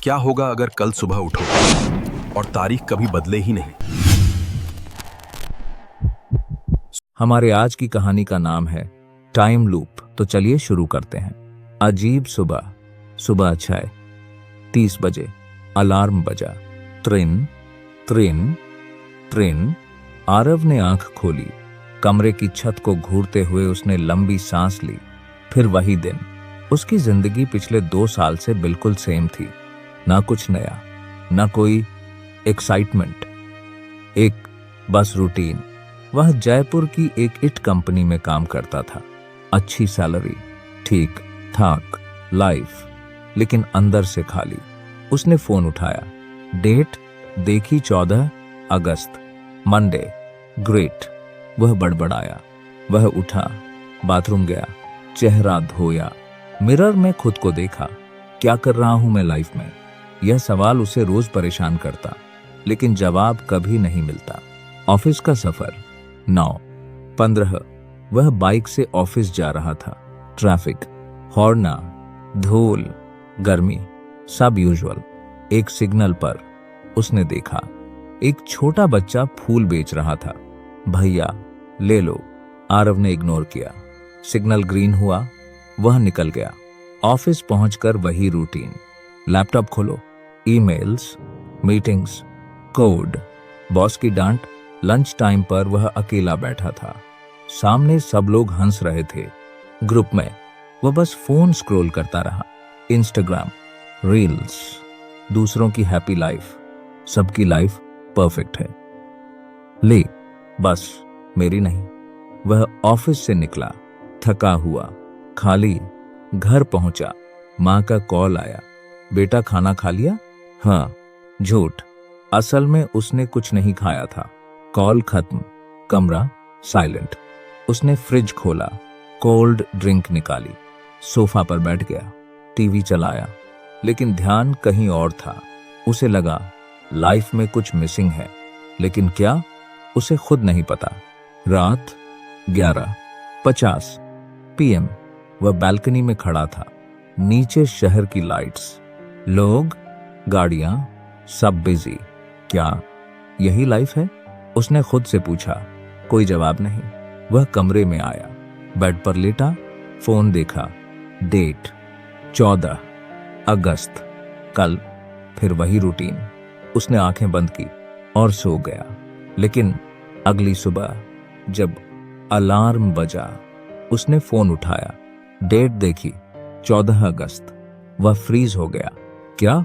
क्या होगा अगर कल सुबह उठो और तारीख कभी बदले ही नहीं। हमारे आज की कहानी का नाम है टाइम लूप। तो चलिए शुरू करते हैं। अजीब सुबह। सुबह 6:30 बजे अलार्म बजा। त्रिन त्रिन त्रिन। आरव ने आंख खोली। कमरे की छत को घूरते हुए उसने लंबी सांस ली। फिर वही दिन। उसकी जिंदगी पिछले 2 साल से बिल्कुल सेम थी। ना कुछ नया, ना कोई एक्साइटमेंट, एक बस रूटीन। वह जयपुर की एक इट कंपनी में काम करता था। अच्छी सैलरी, ठीक ठाक लाइफ, लेकिन अंदर से खाली। उसने फोन उठाया। डेट देखी 14 अगस्त, मंडे। ग्रेट। वह बड़बड़ाया। वह उठा, बाथरूम गया, चेहरा धोया, मिरर में खुद को देखा। क्या कर रहा हूं मैं लाइफ में? यह सवाल उसे रोज परेशान करता, लेकिन जवाब कभी नहीं मिलता। ऑफिस का सफर 9:15। वह बाइक से ऑफिस जा रहा था। ट्रैफिक, हॉर्ना, धूल, गर्मी, सब यूजुअल। एक सिग्नल पर उसने देखा एक छोटा बच्चा फूल बेच रहा था। भैया ले लो। आरव ने इग्नोर किया। सिग्नल ग्रीन हुआ, वह निकल गया। ऑफिस पहुंचकर वही रूटीन। लैपटॉप खोलो, ईमेल्स, मीटिंग्स, कोड, बॉस की डांट। लंच टाइम पर वह अकेला बैठा था। सामने सब लोग हंस रहे थे। ग्रुप में वह बस फोन स्क्रॉल करता रहा। इंस्टाग्राम, रील्स, दूसरों की हैप्पी लाइफ। सबकी लाइफ परफेक्ट है, ले बस मेरी नहीं। वह ऑफिस से निकला, थका हुआ, खाली। घर पहुंचा, मां का कॉल आया। बेटा खाना खा लिया? हाँ। झूठ। असल में उसने कुछ नहीं खाया था। कॉल खत्म, कमरा साइलेंट। उसने फ्रिज खोला, कोल्ड ड्रिंक निकाली, सोफा पर बैठ गया, टीवी चलाया, लेकिन ध्यान कहीं और था। उसे लगा लाइफ में कुछ मिसिंग है, लेकिन क्या, उसे खुद नहीं पता। रात 11:50 PM। वह बालकनी में खड़ा था। नीचे शहर की लाइट्स, लोग, गाड़ियां, सब बिजी। क्या यही लाइफ है? उसने खुद से पूछा। कोई जवाब नहीं। वह कमरे में आया, बेड पर लेटा, फोन देखा। डेट 14 अगस्त, कल। फिर वही रूटीन। उसने आंखें बंद की और सो गया। लेकिन अगली सुबह जब अलार्म बजा, उसने फोन उठाया। डेट देखी 14 अगस्त। वह फ्रीज हो गया। क्या?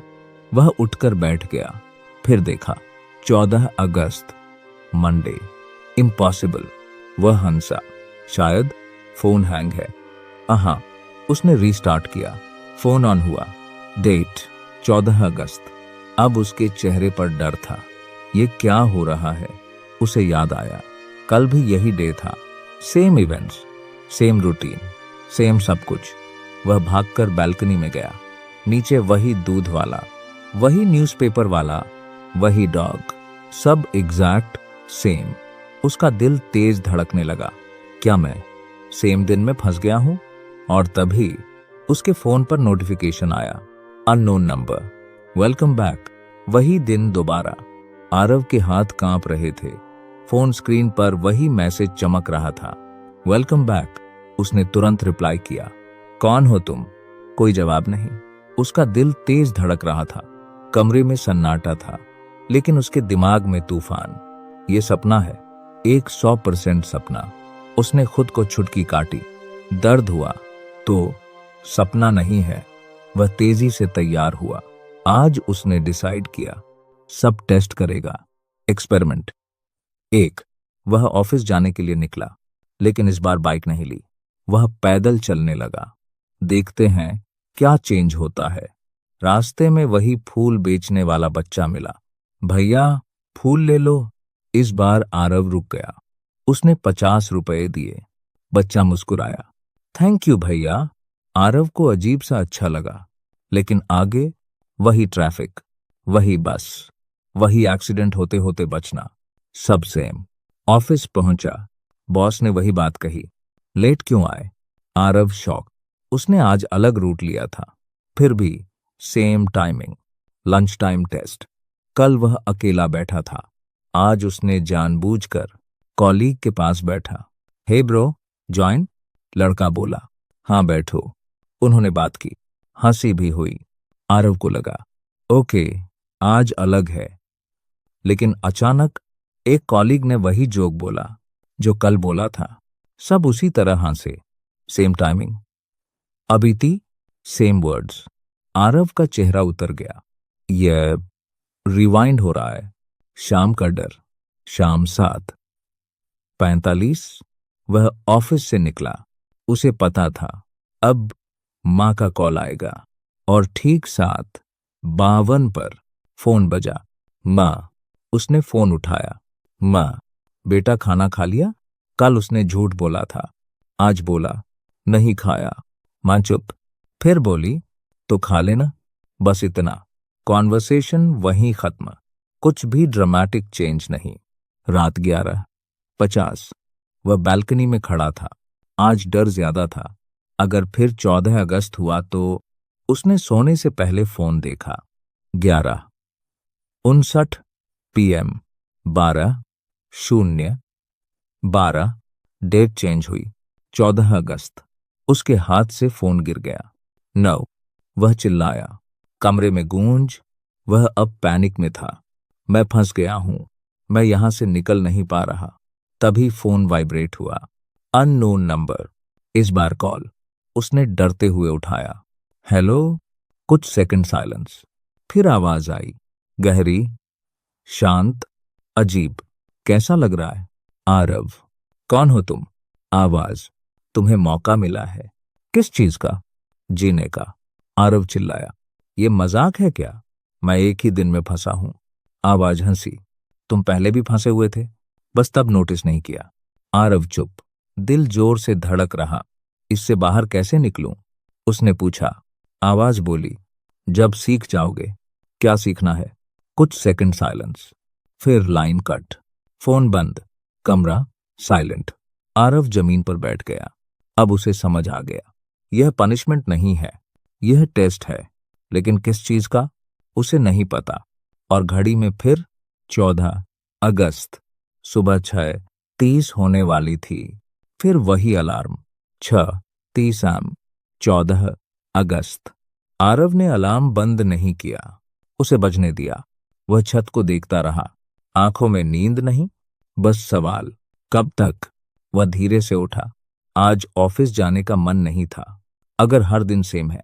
वह उठकर बैठ गया। फिर देखा 14 अगस्त, मंडे। इम्पॉसिबल। वह हंसा। शायद फोन हैंग है। हाँ। उसने रीस्टार्ट किया। फोन ऑन हुआ। डेट 14 अगस्त। अब उसके चेहरे पर डर था। ये क्या हो रहा है? उसे याद आया, कल भी यही डे था। Same events, same routine, same सब कुछ। वह भागकर बालकनी में गया। नीचे वही दूध वाला, वही न्यूज़पेपर वाला, वही डॉग, सब एग्जैक्ट सेम। उसका दिल तेज धड़कने लगा। क्या मैं सेम दिन में फंस गया हूं? और तभी उसके फोन पर नोटिफिकेशन आया। Unknown number, welcome back. वही दिन दोबारा। आरव के हाथ कांप रहे थे। फोन स्क्रीन पर वही मैसेज चमक रहा था, वेलकम बैक। उसने तुरंत रिप्लाई किया। कौन हो तुम? कोई जवाब नहीं। उसका दिल तेज धड़क रहा था। कमरे में सन्नाटा था, लेकिन उसके दिमाग में तूफान। ये सपना है, एक 100% सपना। उसने खुद को छुटकी काटी। दर्द हुआ तो सपना नहीं है। वह तेजी से तैयार हुआ। आज उसने डिसाइड किया, सब टेस्ट करेगा। एक्सपेरिमेंट 1। वह ऑफिस जाने के लिए निकला, लेकिन इस बार बाइक नहीं ली। वह पैदल चलने लगा। देखते हैं क्या चेंज होता है। रास्ते में वही फूल बेचने वाला बच्चा मिला। भैया फूल ले लो। इस बार आरव रुक गया। उसने 50 रुपए दिए। बच्चा मुस्कुराया। थैंक यू भैया। आरव को अजीब सा अच्छा लगा। लेकिन आगे वही ट्रैफिक, वही बस, वही एक्सीडेंट होते होते बचना, सब सेम। ऑफिस पहुंचा। बॉस ने वही बात कही, लेट क्यों आए? आरव शॉक। उसने आज अलग रूट लिया था, फिर भी same timing. Lunch time test. कल वह अकेला बैठा था, आज उसने जानबूझकर कॉलीग के पास बैठा। Hey bro, join? लड़का बोला। हाँ बैठो। उन्होंने बात की, हंसी भी हुई। आरव को लगा ओके, आज अलग है। लेकिन अचानक एक कॉलीग ने वही जोक बोला जो कल बोला था। सब उसी तरह हंसे। Same timing, ability, same words. Aarav का चेहरा उतर गया। यह रिवाइंड हो रहा है। शाम का डर। शाम 7:45 वह ऑफिस से निकला। उसे पता था अब माँ का कॉल आएगा। और ठीक 7:52 पर फोन बजा। माँ। उसने फोन उठाया। माँ, बेटा खाना खा लिया? कल उसने झूठ बोला था, आज बोला नहीं खाया। माँ चुप। फिर बोली तो खा लेना। बस इतना। कॉन्वर्सेशन वहीं खत्म। कुछ भी ड्रामेटिक चेंज नहीं। रात 11:50 वह बालकनी में खड़ा था। आज डर ज्यादा था। अगर फिर 14 अगस्त हुआ तो। उसने सोने से पहले फोन देखा। 11:59 PM। 12:12 डेट चेंज हुई। 14 अगस्त। उसके हाथ से फोन गिर गया। 9 वह चिल्लाया। कमरे में गूंज। वह अब पैनिक में था। मैं फंस गया हूं, मैं यहां से निकल नहीं पा रहा। तभी फोन वाइब्रेट हुआ। Unknown number. इस बार कॉल। उसने डरते हुए उठाया। हेलो। कुछ सेकंड साइलेंस। फिर आवाज आई, गहरी, शांत, अजीब। कैसा लग रहा है? आरव। कौन हो तुम? आवाज। तुम्हें मौका मिला है। किस चीज का? जीने का। आरव चिल्लाया। ये मजाक है क्या? मैं एक ही दिन में फंसा हूं। आवाज हंसी। तुम पहले भी फंसे हुए थे, बस तब नोटिस नहीं किया। आरव चुप। दिल जोर से धड़क रहा। इससे बाहर कैसे निकलूं? उसने पूछा। आवाज बोली, जब सीख जाओगे। क्या सीखना है? कुछ सेकंड साइलेंस। फिर लाइन कट। फोन बंद। कमरा साइलेंट। आरव जमीन पर बैठ गया। अब उसे समझ आ गया, यह पनिशमेंट नहीं है, यह टेस्ट है। लेकिन किस चीज का? उसे नहीं पता। और घड़ी में फिर 14 अगस्त। सुबह 6:30 होने वाली थी। फिर वही अलार्म। 6:30 AM। 14 अगस्त। आरव ने अलार्म बंद नहीं किया, उसे बजने दिया। वह छत को देखता रहा। आंखों में नींद नहीं, बस सवाल, कब तक? वह धीरे से उठा। आज ऑफिस जाने का मन नहीं था। अगर हर दिन सेम है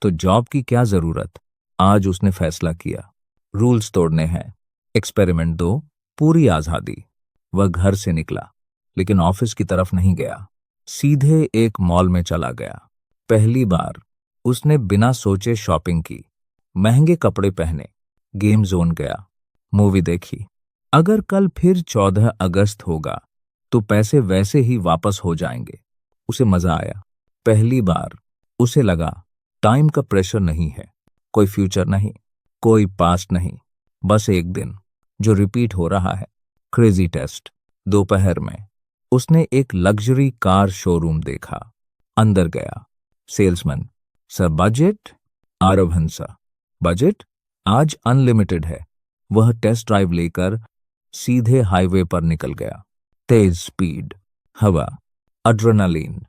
तो जॉब की क्या जरूरत? आज उसने फैसला किया, रूल्स तोड़ने हैं। एक्सपेरिमेंट 2, पूरी आजादी। वह घर से निकला, लेकिन ऑफिस की तरफ नहीं गया। सीधे एक मॉल में चला गया। पहली बार उसने बिना सोचे शॉपिंग की। महंगे कपड़े पहने, गेम जोन गया, मूवी देखी। अगर कल फिर 14 अगस्त होगा तो पैसे वैसे ही वापस हो जाएंगे। उसे मजा आया। पहली बार उसे लगा टाइम का प्रेशर नहीं है, कोई फ्यूचर नहीं, कोई पास्ट नहीं, बस एक दिन जो रिपीट हो रहा है। Crazy test. दोपहर में उसने एक लग्जरी कार शोरूम देखा। अंदर गया। Salesman, sir budget? आरव हंसा। बजट? आज अनलिमिटेड है। वह टेस्ट ड्राइव लेकर सीधे हाईवे पर निकल गया। तेज स्पीड, हवा, एड्रेनालिन।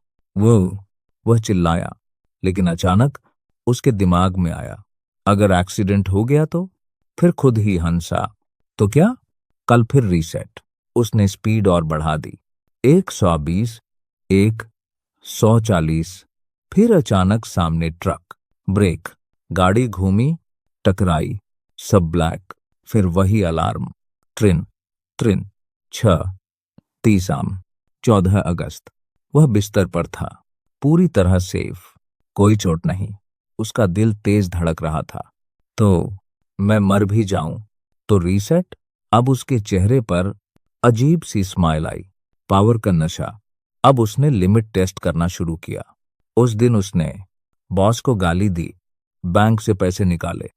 वह चिल्लाया, लेकिन अचानक उसके दिमाग में आया, अगर एक्सीडेंट हो गया तो? फिर खुद ही हंसा, तो क्या? कल फिर रीसेट। उसने स्पीड और बढ़ा दी। 120, 140। फिर अचानक सामने ट्रक। ब्रेक। गाड़ी घूमी, टकराई। सब ब्लैक। फिर वही अलार्म। ट्रिन ट्रिन। 6:30 AM। 14 अगस्त। वह बिस्तर पर था, पूरी तरह सेफ, कोई चोट नहीं। उसका दिल तेज धड़क रहा था। तो मैं मर भी जाऊं तो रीसेट? अब उसके चेहरे पर अजीब सी स्माइल आई। पावर का नशा। अब उसने लिमिट टेस्ट करना शुरू किया। उस दिन उसने बॉस को गाली दी, बैंक से पैसे निकाले,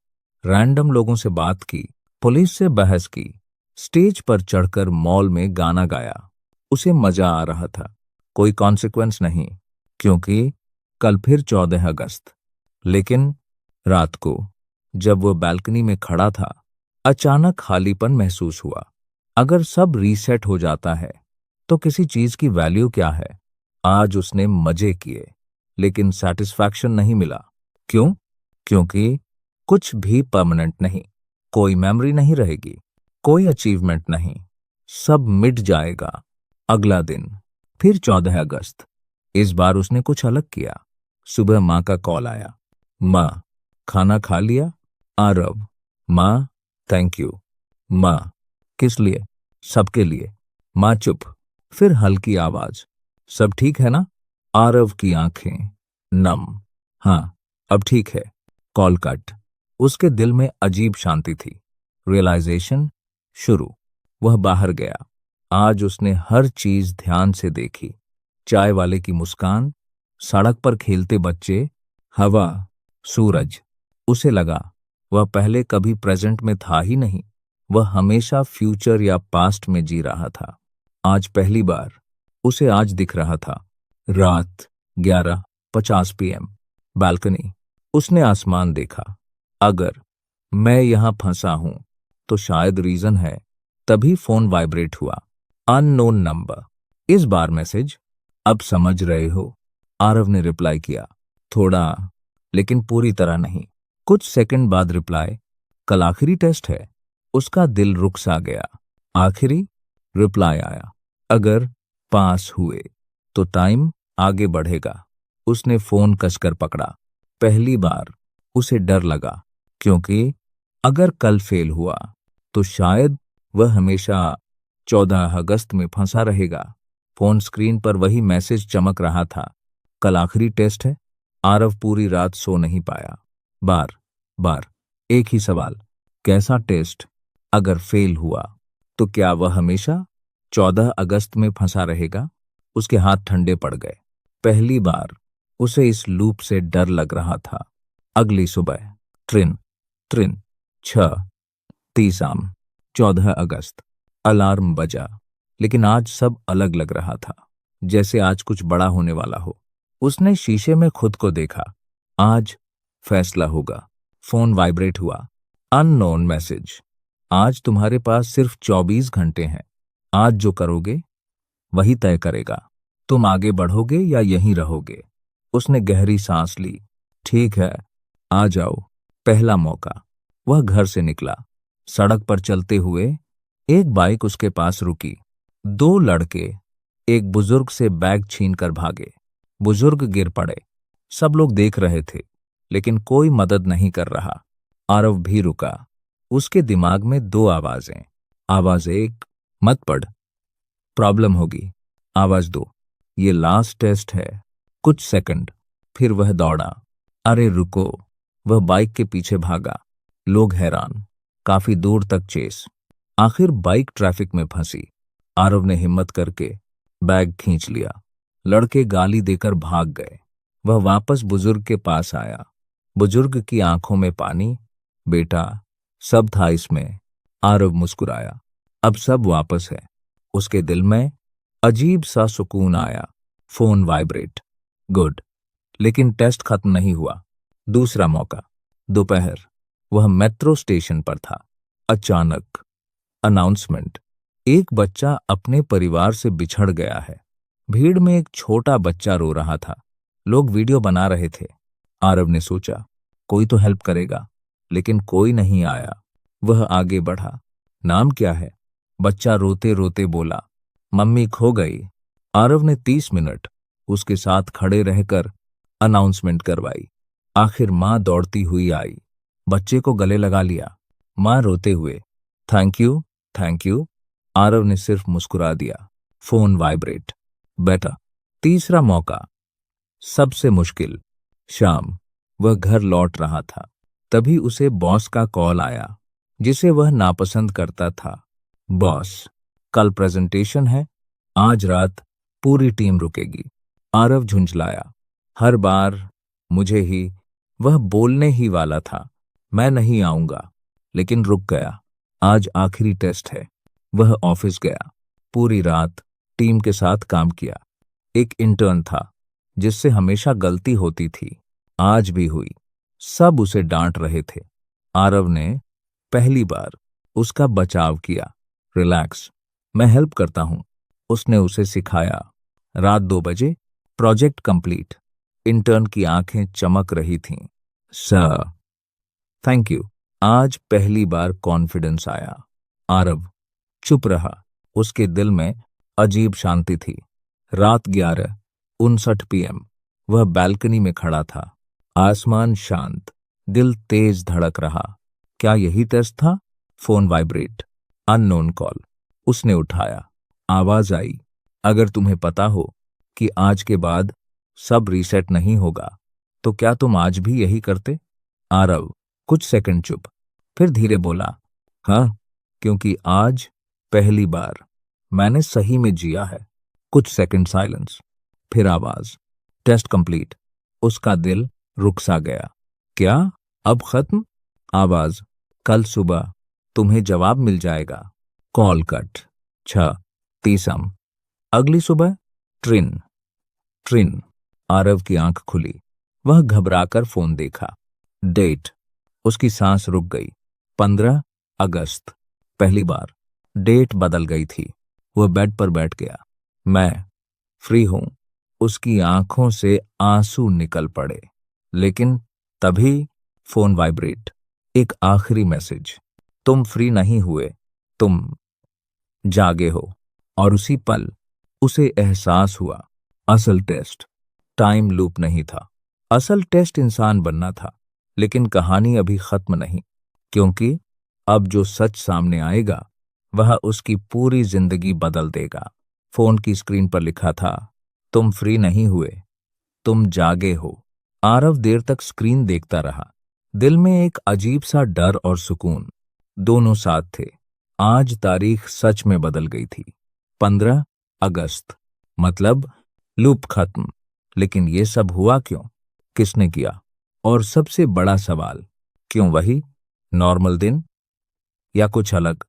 रैंडम लोगों से बात की, पुलिस से बहस की, स्टेज पर चढ़कर मॉल में गाना गाया। उसे मजा आ रहा था, कोई कॉन्सिक्वेंस नहीं, क्योंकि कल फिर 14 अगस्त। लेकिन रात को जब वो बालकनी में खड़ा था, अचानक खालीपन महसूस हुआ। अगर सब रीसेट हो जाता है तो किसी चीज की वैल्यू क्या है? आज उसने मजे किए, लेकिन सेटिस्फैक्शन नहीं मिला। क्यों? क्योंकि कुछ भी परमानेंट नहीं। कोई मेमोरी नहीं रहेगी, कोई अचीवमेंट नहीं, सब मिट जाएगा। अगला दिन, फिर 14 अगस्त। इस बार उसने कुछ अलग किया। सुबह माँ का कॉल आया। माँ, खाना खा लिया? आरव, माँ, थैंक यू। माँ, किस लिए? सबके लिए। माँ चुप। फिर हल्की आवाज, सब ठीक है ना? आरव की आंखें नम। हाँ, अब ठीक है। Call cut. उसके दिल में अजीब शांति थी। रियलाइजेशन शुरू। वह बाहर गया। आज उसने हर चीज ध्यान से देखी। चाय वाले की मुस्कान, सड़क पर खेलते बच्चे, हवा, सूरज। उसे लगा वह पहले कभी प्रेजेंट में था ही नहीं। वह हमेशा फ्यूचर या पास्ट में जी रहा था। आज पहली बार उसे आज दिख रहा था। रात 11:50 PM। बालकनी। उसने आसमान देखा। अगर मैं यहां फंसा हूं तो शायद रीजन है। तभी फोन वाइब्रेट हुआ। Unknown number. इस बार मैसेज, अब समझ रहे हो? आरव ने रिप्लाई किया, थोड़ा, लेकिन पूरी तरह नहीं। कुछ सेकंड बाद रिप्लाई, कल आखिरी टेस्ट है। उसका दिल रुक सा गया। आखिरी? रिप्लाई आया, अगर पास हुए तो टाइम आगे बढ़ेगा। उसने फोन कसकर पकड़ा। पहली बार उसे डर लगा, क्योंकि अगर कल फेल हुआ तो शायद वह हमेशा 14 अगस्त में फंसा रहेगा। फोन स्क्रीन पर वही मैसेज चमक रहा था, कल आखिरी टेस्ट है। आरव पूरी रात सो नहीं पाया। बार बार एक ही सवाल, कैसा टेस्ट? अगर फेल हुआ तो क्या वह हमेशा 14 अगस्त में फंसा रहेगा? उसके हाथ ठंडे पड़ गए। पहली बार उसे इस लूप से डर लग रहा था। अगली सुबह, train train 6:30 AM, 14 August. Alarm बजा, लेकिन आज सब अलग लग रहा था, जैसे आज कुछ बड़ा होने वाला हो। उसने शीशे में खुद को देखा। आज फैसला होगा। फोन वाइब्रेट हुआ। अननोन मैसेज, आज तुम्हारे पास सिर्फ 24 घंटे हैं। आज जो करोगे वही तय करेगा, तुम आगे बढ़ोगे या यहीं रहोगे। उसने गहरी सांस ली। ठीक है, आ जाओ। पहला मौका। वह घर से निकला। सड़क पर चलते हुए एक बाइक उसके पास रुकी। 2 लड़के एक बुजुर्ग से बैग छीनकर भागे। बुजुर्ग गिर पड़े। सब लोग देख रहे थे, लेकिन कोई मदद नहीं कर रहा। आरव भी रुका। उसके दिमाग में 2 आवाजें। आवाज 1, मत पढ़, प्रॉब्लम होगी। आवाज 2, ये लास्ट टेस्ट है। कुछ सेकंड, फिर वह दौड़ा। अरे रुको! वह बाइक के पीछे भागा। लोग हैरान। काफी दूर तक चेस। आखिर बाइक ट्रैफिक में फंसी। आरव ने हिम्मत करके बैग खींच लिया। लड़के गाली देकर भाग गए। वह वापस बुजुर्ग के पास आया। बुजुर्ग की आंखों में पानी। बेटा, सब था इसमें। आरव मुस्कुराया। अब सब वापस है। उसके दिल में अजीब सा सुकून आया। Phone vibrate. गुड। लेकिन टेस्ट खत्म नहीं हुआ। दूसरा मौका। दोपहर। वह मेट्रो स्टेशन पर था। अचानक अनाउंसमेंट, एक बच्चा अपने परिवार से बिछड़ गया है। भीड़ में एक छोटा बच्चा रो रहा था। लोग वीडियो बना रहे थे। आरव ने सोचा, कोई तो हेल्प करेगा, लेकिन कोई नहीं आया। वह आगे बढ़ा। नाम क्या है? बच्चा रोते रोते बोला, मम्मी खो गई। आरव ने 30 मिनट उसके साथ खड़े रहकर अनाउंसमेंट करवाई। आखिर माँ दौड़ती हुई आई। बच्चे को गले लगा लिया। माँ रोते हुए, thank you, thank you. Aarav ने सिर्फ मुस्कुरा दिया। Phone vibrate. बेटा। तीसरा मौका। सबसे मुश्किल। शाम। वह घर लौट रहा था। तभी उसे बॉस का कॉल आया, जिसे वह नापसंद करता था। बॉस, कल प्रेजेंटेशन है, आज रात पूरी टीम रुकेगी। आरव झुंझलाया। हर बार मुझे ही। वह बोलने ही वाला था, मैं नहीं आऊंगा, लेकिन रुक गया। आज आखिरी टेस्ट है। वह ऑफिस गया। पूरी रात टीम के साथ काम किया। एक इंटर्न था जिससे हमेशा गलती होती थी, आज भी हुई। सब उसे डांट रहे थे। आरव ने पहली बार उसका बचाव किया। रिलैक्स, मैं हेल्प करता हूं, उसने उसे सिखाया। रात 2 बजे, प्रोजेक्ट कंप्लीट। इंटर्न की आंखें चमक रही थीं। Sir, thank you. आज पहली बार कॉन्फिडेंस आया। आरव चुप रहा। उसके दिल में अजीब शांति थी। रात 11:59 PM। वह बालकनी में खड़ा था। आसमान शांत, दिल तेज धड़क रहा। क्या यही टेस्ट था? Phone vibrate. Unknown call. उसने उठाया। आवाज आई, अगर तुम्हें पता हो कि आज के बाद सब रीसेट नहीं होगा, तो क्या तुम आज भी यही करते? आरव कुछ सेकंड चुप, फिर धीरे बोला, हाँ, क्योंकि आज पहली बार मैंने सही में जिया है। कुछ सेकंड साइलेंस, फिर आवाज, टेस्ट कंप्लीट। उसका दिल रुक सा गया। क्या अब खत्म? आवाज, कल सुबह तुम्हें जवाब मिल जाएगा। Call cut. 6:30। अगली सुबह ट्रेन ट्रेन। आरव की आंख खुली। वह घबराकर फोन देखा। डेट। उसकी सांस रुक गई। 15 अगस्त। पहली बार डेट बदल गई थी। वह बेड पर बैठ गया। मैं फ्री हूं। उसकी आंखों से आंसू निकल पड़े। लेकिन तभी फोन वाइब्रेट। एक आखिरी मैसेज, तुम फ्री नहीं हुए, तुम जागे हो। और उसी पल उसे एहसास हुआ, असल टेस्ट टाइम लूप नहीं था। असल टेस्ट इंसान बनना था। लेकिन कहानी अभी खत्म नहीं, क्योंकि अब जो सच सामने आएगा वह उसकी पूरी जिंदगी बदल देगा। फोन की स्क्रीन पर लिखा था, तुम फ्री नहीं हुए, तुम जागे हो। आरव देर तक स्क्रीन देखता रहा। दिल में एक अजीब सा डर और सुकून दोनों साथ थे। आज तारीख सच में बदल गई थी। 15 अगस्त। मतलब लूप खत्म। लेकिन ये सब हुआ क्यों? किसने किया? और सबसे बड़ा सवाल, क्यों वही नॉर्मल दिन या कुछ अलग?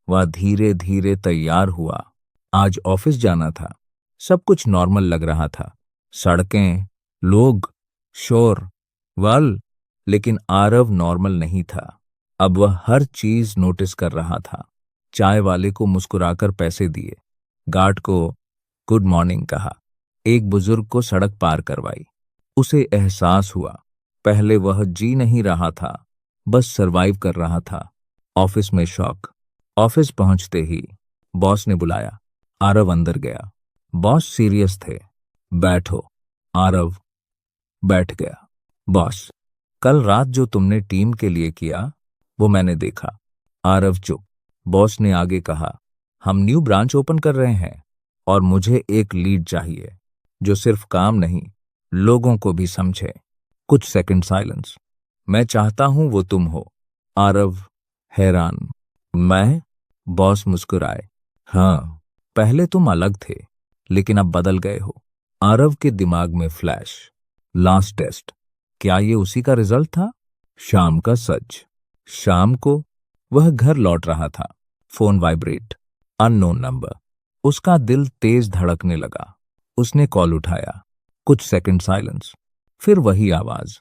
वह धीरे धीरे तैयार हुआ। आज ऑफिस जाना था। सब कुछ नॉर्मल लग रहा था। सड़कें, लोग, शोर, वल। लेकिन आरव नॉर्मल नहीं था। अब वह हर चीज नोटिस कर रहा था। चाय वाले को मुस्कुराकर पैसे दिए, गार्ड को गुड मॉर्निंग कहा, एक बुजुर्ग को सड़क पार करवाई। उसे एहसास हुआ, पहले वह जी नहीं रहा था, बस सरवाइव कर रहा था। ऑफिस में शॉक। ऑफिस पहुंचते ही बॉस ने बुलाया। आरव अंदर गया। बॉस सीरियस थे। बैठो। आरव बैठ गया। बॉस, कल रात जो तुमने टीम के लिए किया वो मैंने देखा। आरव चुप। बॉस ने आगे कहा, हम न्यू ब्रांच ओपन कर रहे हैं और मुझे एक लीड चाहिए जो सिर्फ काम नहीं, लोगों को भी समझे। कुछ सेकंड साइलेंस। मैं चाहता हूं वो तुम हो। आरव हैरान। मैं? बॉस मुस्कुराए। हाँ, पहले तुम अलग थे, लेकिन अब बदल गए हो। आरव के दिमाग में फ्लैश। लास्ट टेस्ट, क्या ये उसी का रिजल्ट था? शाम का सच। शाम को वह घर लौट रहा था। Phone vibrate. Unknown number. उसका दिल तेज धड़कने लगा। उसने कॉल उठाया। कुछ सेकंड साइलेंस, फिर वही आवाज,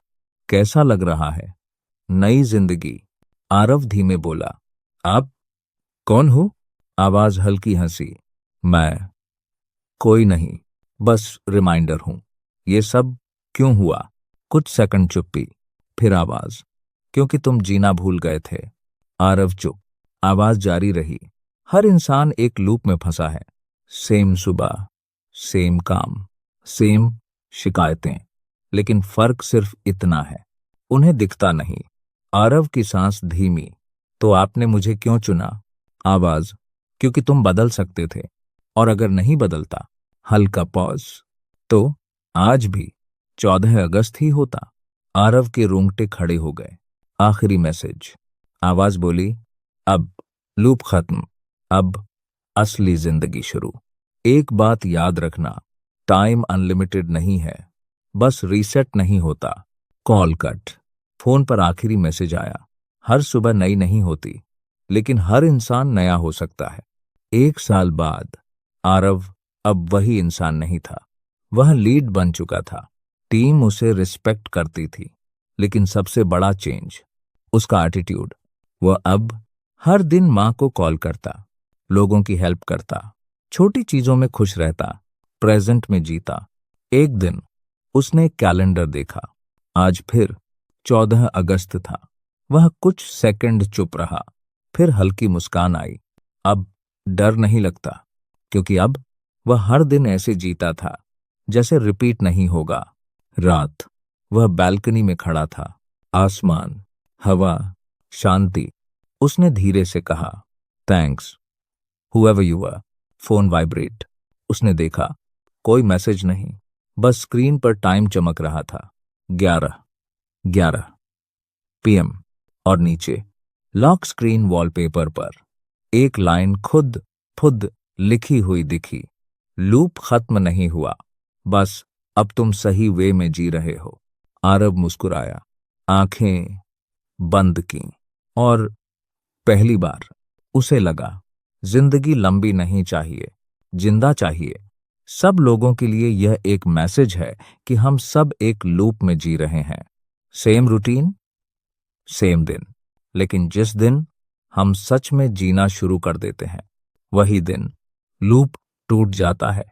कैसा लग रहा है? नई जिंदगी। आरव धीमे बोला, आप कौन हो? आवाज हल्की हंसी। मैं कोई नहीं, बस रिमाइंडर हूं। ये सब क्यों हुआ? कुछ सेकंड चुप्पी, फिर आवाज, क्योंकि तुम जीना भूल गए थे। आरव चुप। आवाज जारी रही, हर इंसान एक लूप में फंसा है। सेम सुबह, सेम काम, सेम शिकायतें। लेकिन फर्क सिर्फ इतना है, उन्हें दिखता नहीं। आरव की सांस धीमी। तो आपने मुझे क्यों चुना? आवाज, क्योंकि तुम बदल सकते थे, और अगर नहीं बदलता। हल्का पॉज। तो आज भी 14 अगस्त ही होता। आरव के रोंगटे खड़े हो गए। आखिरी मैसेज। आवाज बोली, अब लूप खत्म, अब असली जिंदगी शुरू। एक बात याद रखना, टाइम अनलिमिटेड नहीं है, बस रीसेट नहीं होता। Call cut. फोन पर आखिरी मैसेज आया, हर सुबह नई नहीं होती, लेकिन हर इंसान नया हो सकता है। 1 साल बाद आरव अब वही इंसान नहीं था। वह लीड बन चुका था। टीम उसे रिस्पेक्ट करती थी। लेकिन सबसे बड़ा चेंज, उसका एटीट्यूड। वह अब हर दिन माँ को कॉल करता, लोगों की हेल्प करता, छोटी चीजों में खुश रहता, प्रेजेंट में जीता। एक दिन उसने एक कैलेंडर देखा। आज फिर 14 अगस्त था। वह कुछ सेकंड चुप रहा, फिर हल्की मुस्कान आई। अब डर नहीं लगता, क्योंकि अब वह हर दिन ऐसे जीता था जैसे रिपीट नहीं होगा। रात, वह बालकनी में खड़ा था। आसमान, हवा, शांति। उसने धीरे से कहा, thanks whoever you are. Phone vibrate. उसने देखा, कोई मैसेज नहीं, बस स्क्रीन पर टाइम चमक रहा था। 11:11 PM। और नीचे लॉक स्क्रीन वॉलपेपर पर एक लाइन खुद खुद लिखी हुई दिखी, लूप खत्म नहीं हुआ, बस अब तुम सही वे में जी रहे हो। आरब मुस्कुराया, आंखें बंद की, और पहली बार उसे लगा जिंदगी लंबी नहीं चाहिए, जिंदा चाहिए। सब लोगों के लिए यह एक मैसेज है कि हम सब एक लूप में जी रहे हैं। सेम रूटीन, सेम दिन, लेकिन जिस दिन हम सच में जीना शुरू कर देते हैं, वही दिन लूप टूट जाता है।